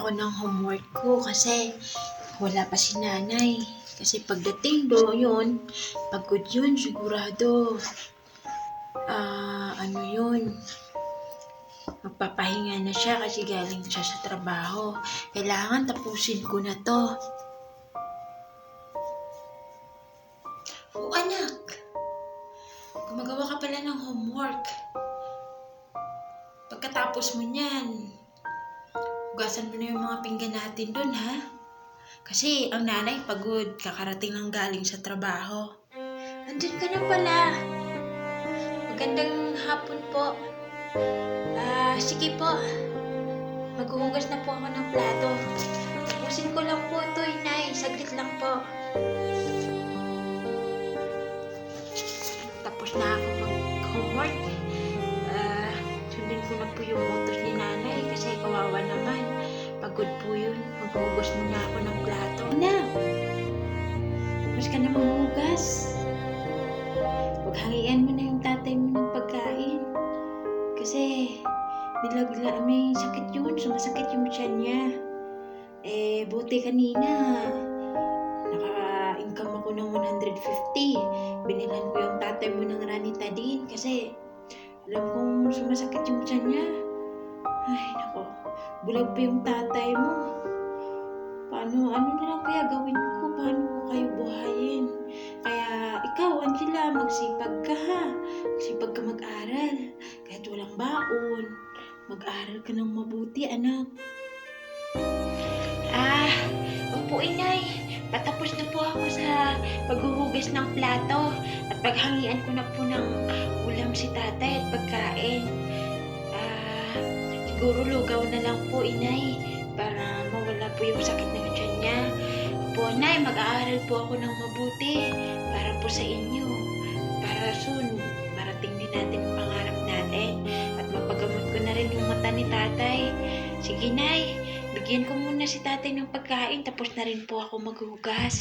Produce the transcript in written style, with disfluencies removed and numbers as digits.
ako ng homework ko kasi wala pa si nanay. Kasi pagdating do, yun, pagod yun, sigurado. Ano yun, magpapahinga na siya kasi galing siya sa trabaho. Kailangan tapusin ko na to. Oh anak, gumagawa ka pala ng homework. Pagkatapos mo niyan, hugasan mo na yung mga pinggan natin dun, ha? Kasi ang nanay pagod, kakarating lang galing sa trabaho. Andun ka na pala. Magandang hapon po. Sige po. Maghuhugas na po ako ng plato. Tapusin ko lang po ito, inay. Saglit lang po. Tapos na ako mag-homework. Sundin ko na po yung utos ni nanay kasi kawawa naman. Pagod po yun. Maghuhugas muna ako ng plato. Anak! Tapos ka na maghuhugas. Paghangian mo na yung tatay mo ng pagkain. Kasi may sakit yun. Sumasakit yung tiyan niya. Buti kanina naka-income ako ng 150. Binilan ko yung tatay mo ng ranitidine kasi alam kong sumasakit yung tiyan niya. Ay, nako. Bulag pa yung tatay mo. Ano na lang kaya gawin ko? Paano ko kayo buhayin? Kaya ikaw, Angela, magsipag ka ha. Magsipag ka mag-aral. Kahit walang baon, mag-aral ka ng mabuti, anak. Opo, inay. Patapos na po ako sa paghuhugas ng plato at paghangian ko na po ng ulam si tatay at pagkain. Siguro lugaw na lang po, inay, para mawala po yung sakit ng tiyan niya. Po, nay, mag-aaral po ako ng mabuti para po sa inyo. Para soon, marating din natin ang pangarap natin at mapagamot ko na rin yung mata ni tatay. Sige, nay, bigyan ko muna si tatay ng pagkain tapos na rin po ako maghugas.